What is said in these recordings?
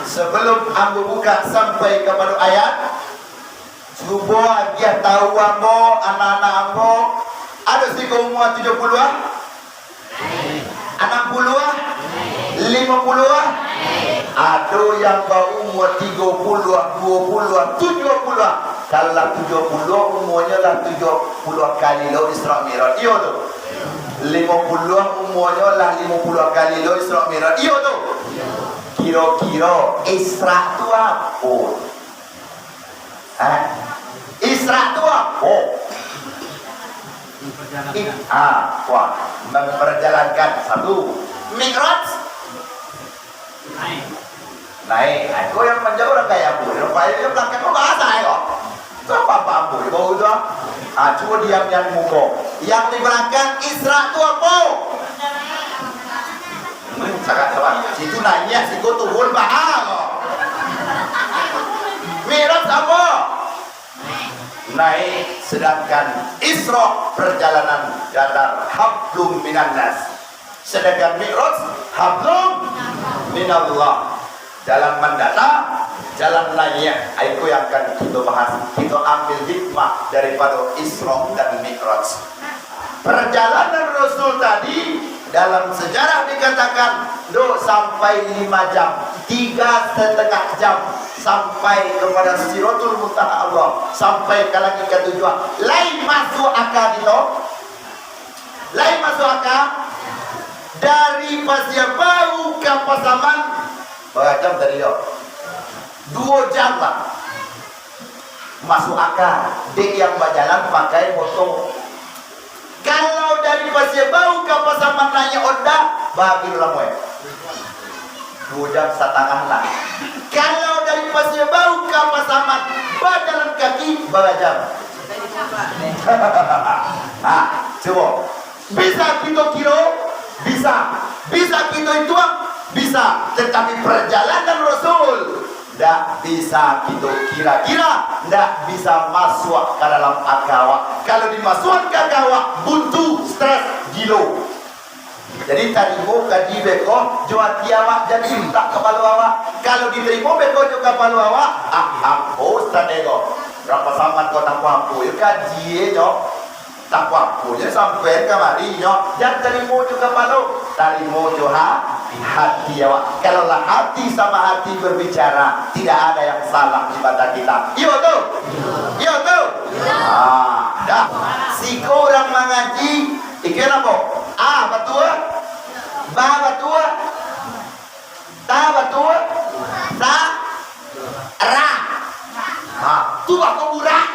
Sebelum ambo buka sampai kepada ayat, coba dia tahu ambo, anak-anak ambo, ada sih umur 70-an, 60-an, 50-an, ada yang berumur 30-an, 20-an, 70-an. Kalau lah 70 umurnya lah 70 kali lo Isra Mi'raj. Iya tu. 50-an umurnya lah 50 kali lo Isra Mi'raj. Iya tu. Kira-kira Isra tu apa? Isra tu apa? Wah, memperjalankan satu. Mi'raj naik. Aku yang menjauh orang kayak aku. Rupanya belakang kau bahasa ya kok. Apa ambo? Kau itu? Coba diam yang muka. Yang di belakang Isra tu apa? Sangat sabar. Situ naiknya, situ turun bahang. Mi'raj apa? Naik. Sedangkan Isra perjalanan datar, hablum minan nas. Sedangkan Mi'raj hablum minallah. Dalam mendata, jalan lainnya. Itu yang akan kita bahas. Kita ambil hikmah daripada Isra dan Mi'raj. Perjalanan Rasul tadi dalam sejarah dikatakan sampai 5 jam, 3,5 jam sampai kepada Siratul Muntaha Allah, sampai ke lagi ke tujuan. Lain masuk akal itu, lain masuk akal dari Pasir Baru ke Pasaman. Berapa jam tadi yo? 2 jam lah. Masuk akal. Dia yang berjalan pakai motor. Kalau dari Pasir Baru ke Pasaman naik Honda, bagi lama 2 jam setengah lah. Kalau dari Pasir Baru ke Pasaman berjalan kaki, berapa jam? Coba. Bisa kita kira? Bisa. Bisa kita hitung? Bisa. Tetapi perjalanan Rasul tidak bisa kita kira-kira, tidak bisa masuk ke dalam akal. Kalau dimasukkan ke akal, buntu, stres, gilo. Jadi terima kaji beko, jual tiawak jadi tak kepala awak. Kalau diterima beko juga kepala awak, hapus tadego. Berapa sama kau tak mampu, kaji jo. Tak mampunya sampai kemari jo. Jangan terima juga kepala, terima juga hati awak. Kalaulah hati sama hati berbicara, tidak ada yang salah di mata kita. Iya tuh, iya tuh. Dah. Si orang mengaji, ikan apa? Betul. Ba betul. Ta betul. Ta ra. Tu apa burak?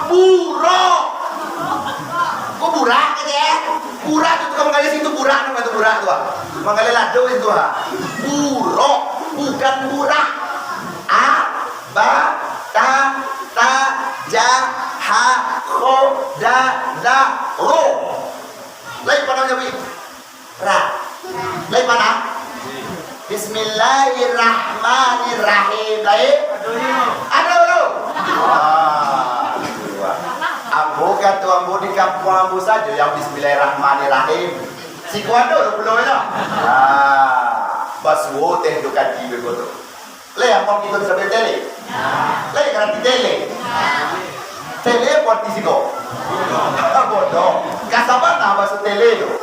Buruk. Kok burak aja? Burak itu kamu kali situ burak nama itu burak tuh. Mengalir lado itu buruk, bukan burak. Ba ta ja ha kho da ro. Lain pada nyawi. Ra. Lain mana? Bismillahirrahmanirrahim. Lain. Aduh lo. Ambo kata ambo di kampung ambo saja yang Bismillahirrahmanirrahim. Si kuado lo belum ya? Basuh teh do kaji begitu. Le ambo kita sampai tele. Le kerana tele. Tele buat disiko. Bodoh. Kasabana basuh tele lo.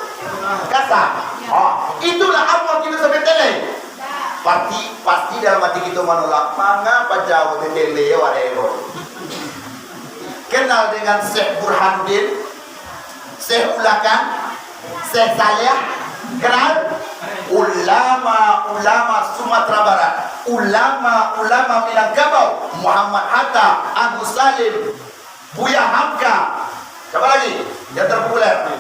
Kasa. Itulah ambo kita sampai tele. Pasti dalam hati kita menolak. Mengapa jauh tele warego? Kenal dengan Syekh Burhanuddin, Syekh Ulakan, Syekh Saleh. Kenal? Ulama Sumatera Barat, ulama Minangkabau, Muhammad Hatta, Agus Salim, Buya Hamka. Siapa lagi yang terpopuler?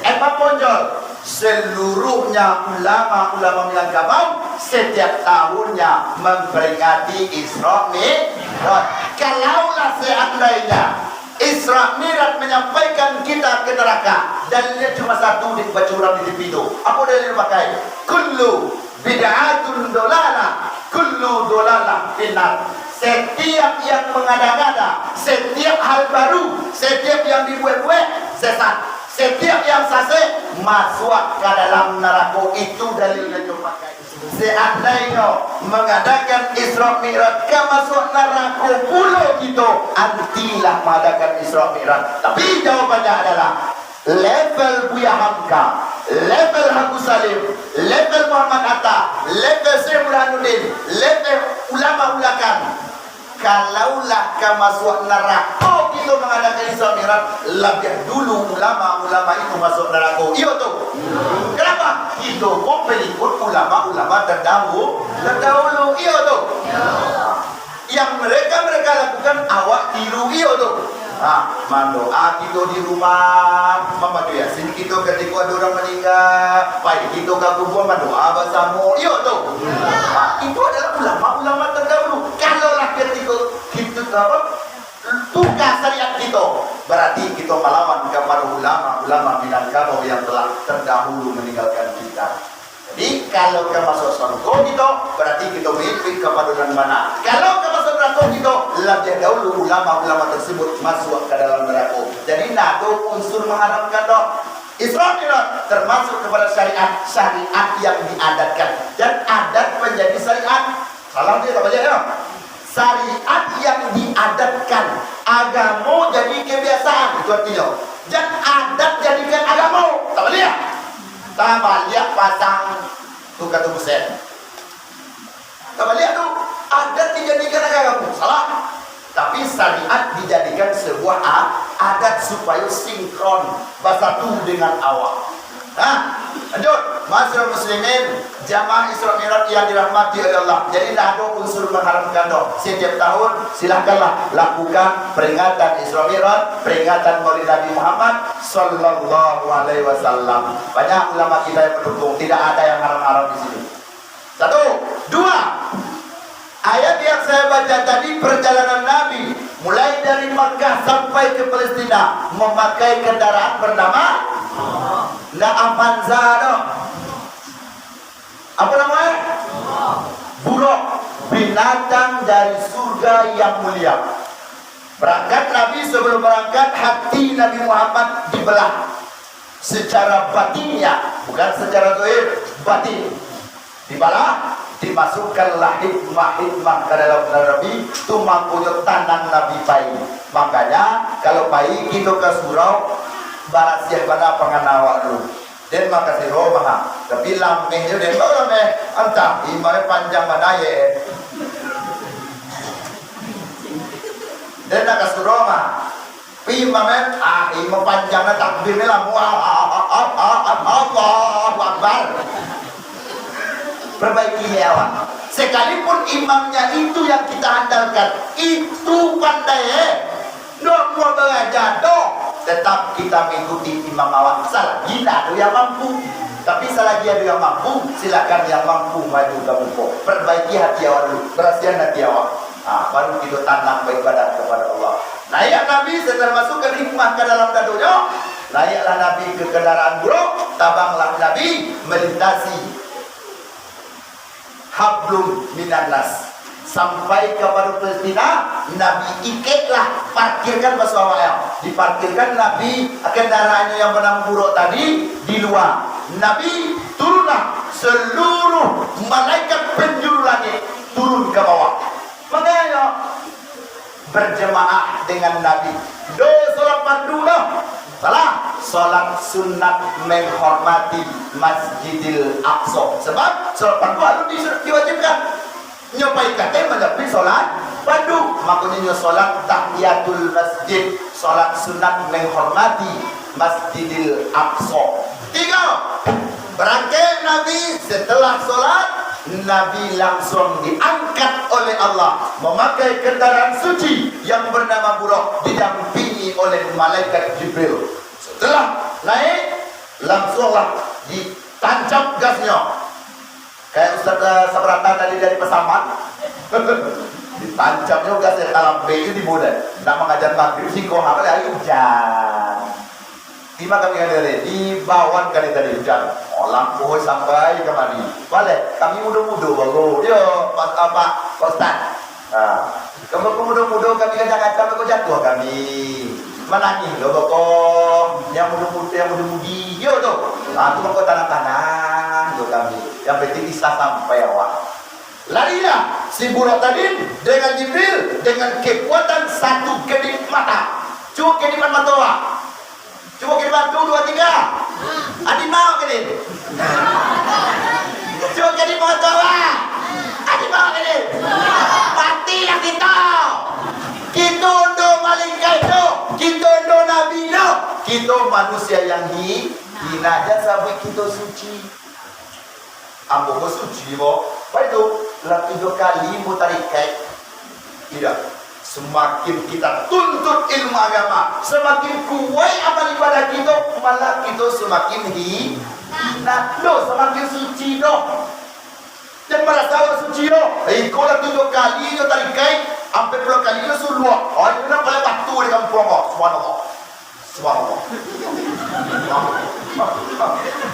Emma Ponjol. Seluruhnya ulama Minangkabau setiap tahunnya memperingati Isra Mi'raj. Kalaulah seandainya Isra Mi'raj menyampaikan kita ke neraka, dalilnya cuma satu di bacuran di TV itu. Apa dalil pakai? Kullu bid'atun dolalah, kullu dolalah finnar. Setiap yang mengada-ngada, setiap hal baru, setiap yang dibuat-buat sesat. Setiap yang sase masuk ke dalam neraka. Itu dalilnya cuma pakai. seandainya mengadakan Isra Mi'raj ke masuk neraka pulau gitu, antilah mengadakan Isra Mi'raj. Tapi jawabannya adalah level Buya Hamka, level Hagu Salim, level Muhammad Atta, level Syekh Burhanuddin, level ulama ulakan. Kalaulah ke masuk neraka kita mengadakan Isra Mi'raj, lebih dulu ulama-ulama itu masuk neraka. Iya tuh. Kenapa? Itu kok pengikut ulama-ulama terdahulu. Iya tuh. Yang mereka lakukan awak tiru. Iya tuh. Mendoa kita di rumah, Mama tu Yasin kita ketika ada orang meninggal, baik kita ke kubur mendoa bersama. Iya tu. Itu adalah ulama-ulama terdahulu. Kalaulah ketika kita buka syariat kita, berarti kita melawan kepada ulama-ulama Minangkabau yang telah terdahulu meninggalkan kita. Jadi kalau ke masuk surga kita, berarti kita mengikuti kepada dan mana. Kalau ke masuk neraka kita, lebih dahulu ulama-ulama tersebut masuk ke dalam neraka. Jadi nado unsur mengharamkan dok. Isra Mi'raj termasuk kepada syariat yang diadatkan, dan adat menjadi syariat. Salam dia tak baca ya. Syariat yang diadatkan, agama jadi kebiasaan, itu artinya. Dan adat jadikan agama. Tak boleh ya? Tak balik pasang tu kata buset. Tak balik tu adat dijadikan agama. Salah. Tapi syariat dijadikan sebuah adat supaya sinkron bersatu dengan awak. Lanjut. Masyarakat muslimin, jamaah Isra Mi'raj yang dirahmati oleh Allah. Jadi dah ada unsur mengharamkan dok. Setiap tahun silakanlah lakukan peringatan Isra Mi'raj, peringatan Maulid Nabi Muhammad sallallahu alaihi wasallam. Banyak ulama kita yang mendukung, tidak ada yang haram-haram di sini. Satu, dua. Ayat yang saya baca tadi, perjalanan Nabi mulai dari Makkah sampai ke Palestina memakai kendaraan bernama Avanza dong. Apa namanya? Buruk, binatang dari surga yang mulia. Berangkat Nabi, sebelum berangkat hati Nabi Muhammad dibelah secara batinnya, bukan secara zahir, batin. Dibelah, dimasukkanlah hikmah ke dalam Nabi, itu mampunya tanang Nabi bayi. Makanya kalau bayi kita ke surau, barat siap pada penganawak dulu. Dan makasih roh tapi lamehnya dan baru lameh entah imamnya panjang mana ya. Dan nak kasih roh imamnya imam panjangnya takbirnya lah Allahu Akbar. Perbaiki awak. Sekalipun imamnya itu yang kita andalkan, itu pandai dok mau belajar dok, tetap kita mengikuti imam awak. Salah gila ada yang mampu, tapi selagi ada yang mampu, silakan yang mampu maju ke muka. Perbaiki hati awak dulu, berasihan hati awak. Baru kita tanam beribadah kepada Allah. Naik Nabi setelah masukkan hikmah ke dalam dadunya, naiklah Nabi ke kendaraan buruk, tabanglah Nabi melintasi hablum minan nas. Sampai kepada Palestina, Nabi iketlah, parkirkan basawaya. Diparkirkan Nabi kendaraannya yang benang buruk tadi di luar. Nabi turunlah, seluruh malaikat penjuru langit turun ke bawah. Makanya berjemaah dengan Nabi. Do salat fardu lah. Salah, salat sunat menghormati Masjidil Aqsa. Sebab salat fardu harus diwajibkan. Nyopai kata menepi solat fardu, makanya solat tahiyatul masjid, solat sunat menghormati Masjidil Aqsa. Tiga, berangkat Nabi setelah solat, Nabi langsung diangkat oleh Allah memakai kendaraan suci yang bernama Buraq, didampingi oleh malaikat Jibril. Setelah naik, langsunglah ditancap gasnya. Kayak Ustaz Sabrata tadi dari Pesaman, ditancapnya gasnya dalam baju di muda. Nak mengajar maghrib sih kau apa lagi hujan. Lima kami ada di bawah kali tadi hujan. Lampu sampai kemari. Balik kami muda-muda baru. Yo pas apa Ustaz. Kamu muda-muda kami kacang-kacang kau jatuh kami. Menangis loh kok yang muda-mudi yo tuh. Itu kau tanah-tanah. untuk kami. Yang penting bisa sampai awal. Larilah si budak tadi dengan Jibril dengan kekuatan satu kedip mata. Coba kedipan mata awak. Coba kedipan 1, 2, 3. Adi mau kedip. Coba kedip mata awak. Adi mau kedip. Matilah kita. Kita do malaikat do. Kita do nabi do. Kita manusia yang hina aja sampai kita suci. Ambo ko suci mo. Baik itu lah 3 kali mutarikai. Tidak. Semakin kita tuntut ilmu agama, semakin kuat amal ibadah kita, malah kita semakin hina do, semakin suci do. Dan merasa suci do. Kalau 7 kali itu tarikai, sampai 10 kali itu suruh. Oh, itu nak boleh batu di kampung mo. Subhanallah. Subhanallah.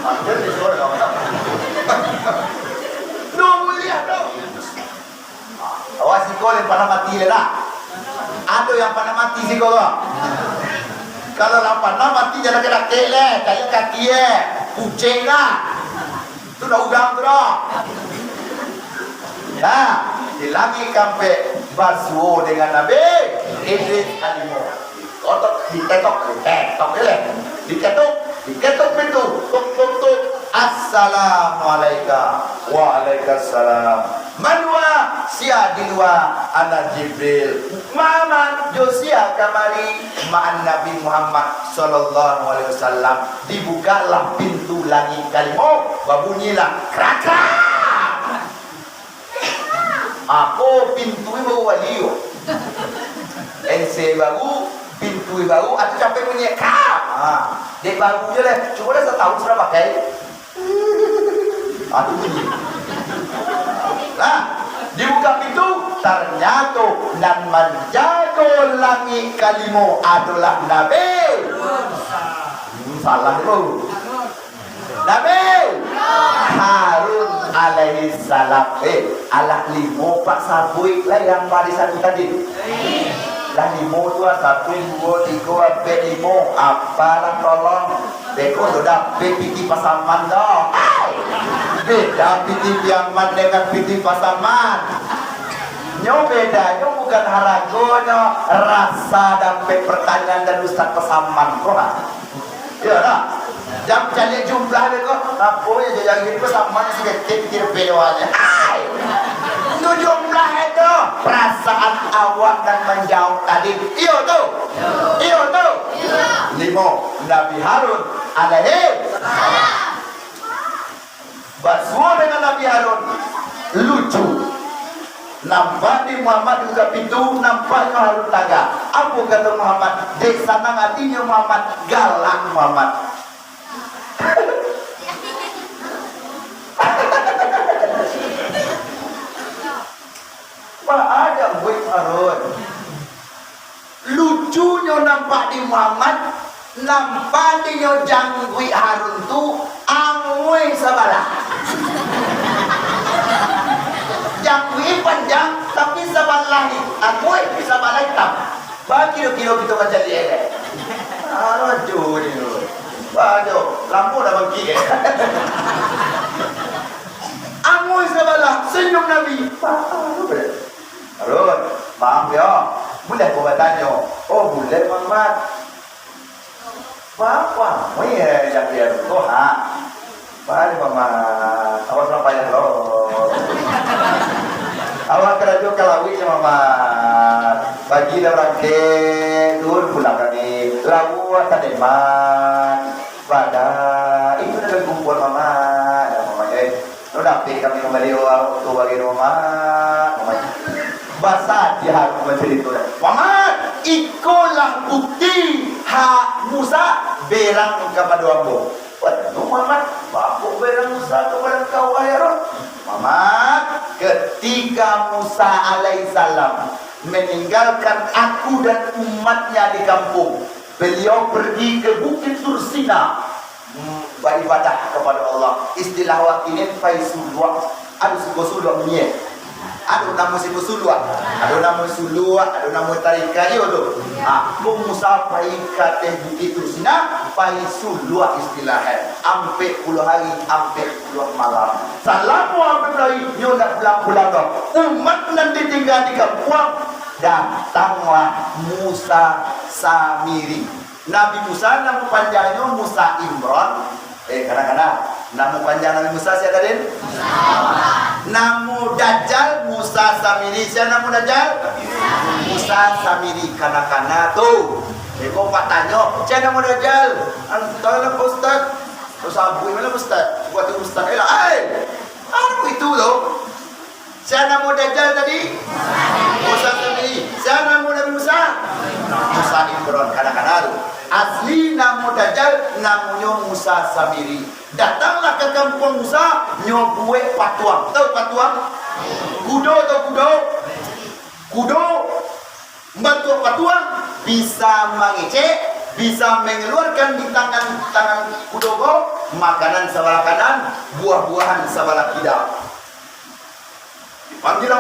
Ada di suara dong. Dong mulia dong. Awas si kau yang pernah mati lah. Ada yang pernah mati sih kau. Kalau yang pernah mati jangan kena kele, kayak kaki kucing lah. Itu dah udang terus. Nah, dilangi sampai basuh dengan Nabi Idris Alimo. Otot diketok pintu, tuk. Assalamualaikum. Waalaikumsalam. Manwa siadilwa ana Jibril. Maman Josia kamari ma'an Nabi Muhammad sallallahu alaihi wasallam. Dibukalah pintu langit kalimo, babunyilah krak. Aku pintu baru waliyo. Ense baru pintu baru atau capek punya kap. Dek baru je lah. Cuma dah setahun sudah pakai. Aduh bunyi. Nah, dibuka pintu ternyata dan menjaga langit kalimo adalah Nabi. Salah tu. Nabi Harun alaihi salam. Alah limo pak sabui lah yang barisan tadi. Lah limo 2, 1, 2, 3, 5. Apalah tolong. Beko sudah piti pasaman dah. Beda piti piaman dengan piti pasaman. Nyo beda, nyo bukan haragonya rasa dan pertanyaan dan ustaz pasaman kok. Ya dah. Jam cari jumlah beko. Apa ya yang ini pasaman sih kecil bedoanya. Itu jumlah itu perasaan awak dan menjawab tadi. Iyo tu. 5 Nabi Harun alaihi salam. Baswa dengan Nabi Harun lucu. Nampak di Muhammad juga pintu, nampaknya Harun laga. Apa kata Muhammad? Dek sanang hatinya Muhammad, galak Muhammad. Pak ada buat Harun. Lucunya nampak di Muhammad, nampak di jangui Harun tu angui sebelah. Jangui panjang tapi sebelah ni angui sebelah hitam. Bagi kilo kita macam dia. Aduh ni. Aduh, lampu dah bagi. Angui sebelah senyum Nabi. Harun, maaf ya. Boleh aku bertanya? Oh boleh Muhammad. Apa? Oh iya yang dia tu Balik Muhammad. Awak sampai payah loh. Awak kerja kalawin Muhammad. Pagi dah berangkat, turun pulang kami. Lagu tademan. Pada itu dah kumpul Muhammad. Lo dapat kami kembali waktu bagi Muhammad. Bahasa dia harus mencerita. Muhammad, ikolah bukti hak Musa berang kepada ambo. Waduh Muhammad, bapak berang Musa kepada kau ayah. Muhammad, ketika Musa alaihissalam meninggalkan aku dan umatnya di kampung, beliau pergi ke Bukit Tursina beribadah kepada Allah. Istilah wakilin faisulwa. Ada sekolah minyak. Ada nama sulua, ada nama tarika yo do. Musa pai kate Bukit Tursina paisu luar istilahnya ampe puluh hari ampe puluh malam salamu ampe lagi nyo nak pulang-pulang dong umat nanti tinggal di kampung datanglah Musa Samiri Nabi Musa nama panjangnya Musa Imran kadang-kadang nama panjang Nabi Musa siapa tadi? Nama Dajjal Musa Samiri siapa nama Dajjal? Musa Samiri kana-kana tuh kau pak tanya siapa nama Dajjal? Antara Ustaz terus abu mana Ustaz? Buat Ustaz apa itu loh? Siapa nama Dajjal tadi? Musa Samiri siapa nama Nabi Musa? Musa Imran kadang-kadang asli nama Dajjal namanya Musa Samiri datanglah ke kampung Musa nyobuek patuang tahu patuang? Kudo atau kudo bantu patuang bisa mengecek bisa mengeluarkan di tangan kudo makanan sebelah kanan buah-buahan sebelah kiri dipanggil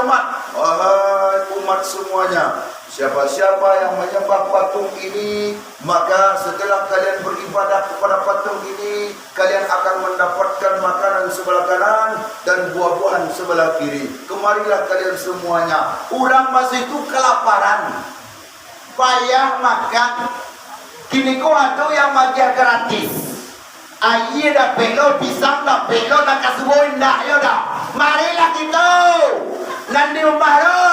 umat semuanya siapa-siapa yang menyembah patung ini maka setelah kalian beribadah kepada patung ini kalian akan mendapatkan makanan sebelah kanan dan buah-buahan sebelah kiri kemarilah kalian semuanya orang masih itu kelaparan payah makan kini kau ada yang magia gratis air dah pelo pisang dah pelo dah kasuboin dah ya dah marilah kita nanti baru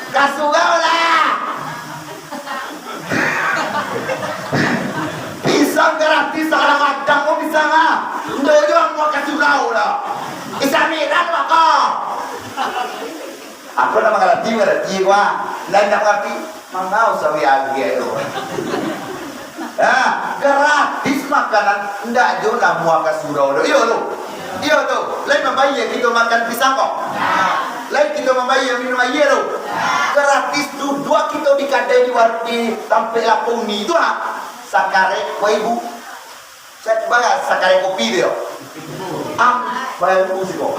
kasugau lah pisang gratis salah madang kau bisa nggak ndoyo mau kasugau lah isamiran maka aku nama ngerti wah lain nak ngerti mangau sawi agi itu gratis makanan ndak jo lah mau kasugau iya tuh lain membayar kita makan pisang kok lain kita membayar minum air tuh gratis tuh dua kita dikadai di tampil lapung ni itu sakare kau ibu saya bagas sakare kopi dia bayar ibu sih kok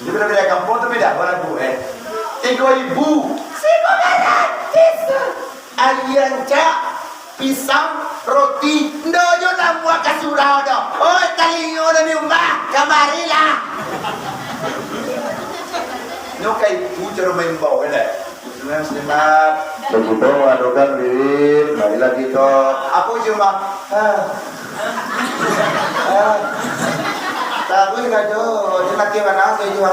dia beda kampung tu beda orang bu tiga ibu sih kok gratis ayam cak pisang roti ndoyo na mua kasurao do oi talingo na ni umba kamarilah no kai pucero membau Muslim Muslimat begitu adokan lirin marilah gitu aku cuma tapi enggak jo di laki mana ke jo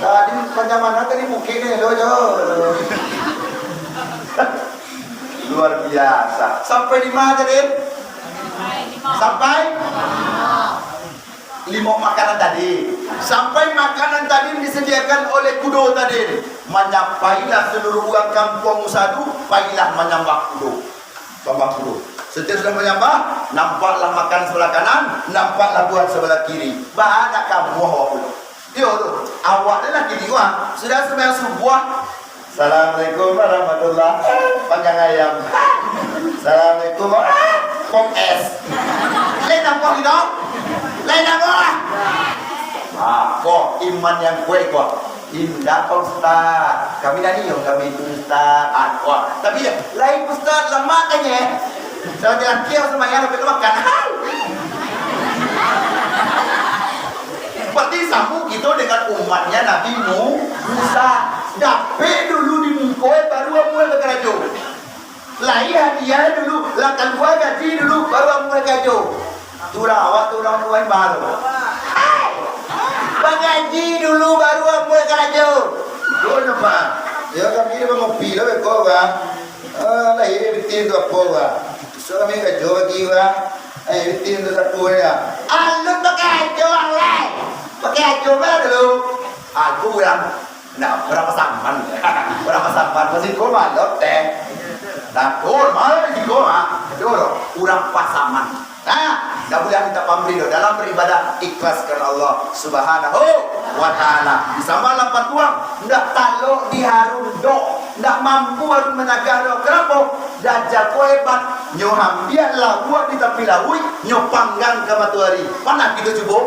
tadi panjang tadi mungkin lo jo luar biasa sampai di mana tadi? Sampai 5 makanan tadi sampai makanan tadi disediakan oleh kudo tadi menyampailah seluruh uang kampung Musadu pailah menyembah kudo setiap sudah menyembah nampaklah makan sebelah kanan nampaklah buah sebelah kiri bahana kamu awak awak adalah kiri sudah semua sebuah Assalamualaikum warahmatullahi panjang ayam Assalamualaikum kong es lain apa gitu lain apa kok iman yang kue kok indah Pak Ustaz kami yang kami itu Ustaz tapi ya lain Ustaz lemak aja saya jalan kiau semuanya lebih makan seperti sambung gitu dengan umatnya Nabi Musa dapat dulu di mungkoi baru mulai berkerja lain hadiah dulu lakan gua gaji dulu baru mulai kerja turang tuai baru bagaji dulu baru mulai kerja dulu nampak ya kami ini ngopi lah berkau lahir betul tu apa suami kerja bagi betul tu satu ya alun pakai kerja pakai kerja dulu aku bilang nah, berapa sampan masih koma teh nah, malah di koma kurang pasaman nah, boleh minta pamrih dalam beribadah ikhlaskan Allah subhanahu wa ta'ala bisa malam patuang ndak talok di harun ndak mampu harun menagah kenapa Dajjal ko hebat nyo hambian lah buat di tapi lawi nyo panggang ke matahari mana gitu coba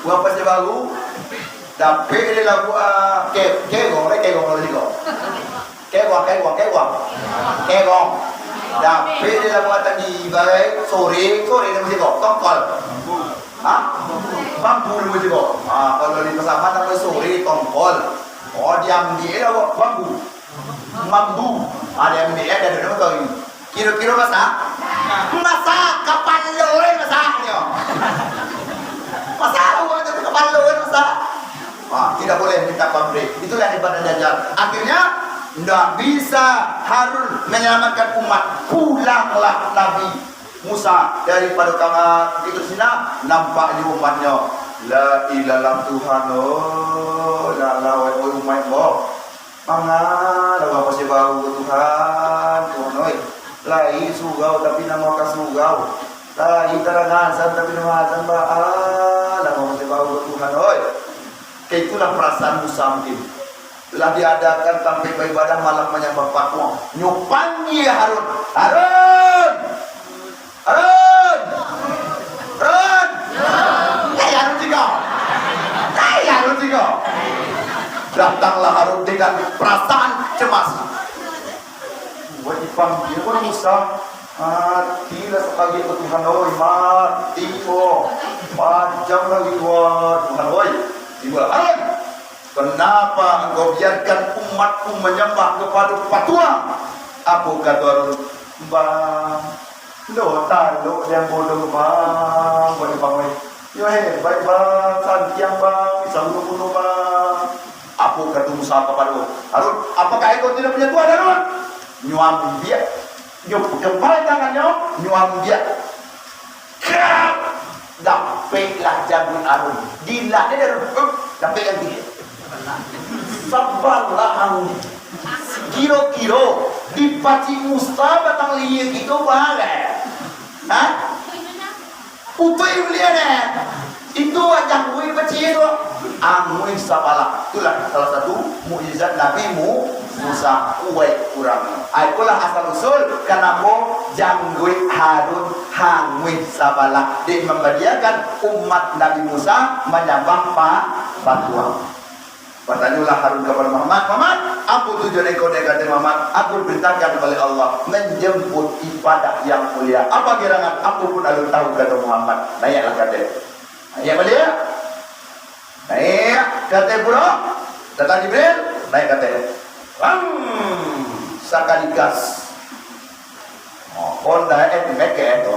buat apa sih baru tapi ini lagu kegong lagi kegong Dapat dia buat tadi baik sore dia mesti kok tongkol. Hah? Bambu dia mesti kok. Kalau di pesawat namanya sore tongkol. Oh diambil kok bambu. Ada yang dia ada dulu kau ini. Kira-kira masak kapan loe masaknya? Masak itu kapan loe masak? Tidak boleh minta pabrik. Itulah ibadah Dajjal. Akhirnya tidak bisa Harun menyelamatkan umat. Pulanglah Nabi Musa daripada kamar itu sina, nampak di umatnya. La ilaha Tuhan, la lawan umat boh. Mangan, apa sih bau Tuhan, Tuhan, lai sugau tapi nama kasugau, lai terangazan tapi nama azan nama masih bau Tuhan, itulah perasaan Musa mungkin. Telah diadakan sampai beribadah malam menyembah patung. Nyupangi Harun, Harun, Harun juga. Datanglah Harun dengan perasaan cemas. Buat dipanggil pun Musa, matilah sekali ke Tuhan, mati panjang lagi buat Tuhan, Tiba Harun, kenapa engkau biarkan umatku menyembah kepada patung? Apa kata Harun? Bang, lo tahu yang bodoh bang, boleh bang, yo baik bang, santiang bang, bisa bunuh bang. Apa kata Musa kepada Harun? Apakah engkau tidak punya Tuhan Harun? Nyuam dia, kepala tangannya, nyuam dia. Dapatlah jagung Harun. Dilahnya dari dapat yang dia. Sabarlah Harun. Kiro-kiro dipaci Musa batang liat itu bahaya. Hah? Upai beliau itu wajah gue baca itu angui sabala. Itulah salah satu mukjizat Nabi Musa kuai kurang. Itulah asal usul kenapa janggui Harun hangui sabala dan membagiakan umat Nabi Musa menyembah patung. Bertanyalah Harun kepada Muhammad, apa tujuan engkau dekati Muhammad? Aku perintahkan oleh Allah menjemput ibadah yang mulia. Apa gerangan? Aku pun aku tahu kata Muhammad. Naiklah kata. Naik balik. Naik kata pula. Datang Jibril. Naik kata. Sekali gas. Honda meke itu.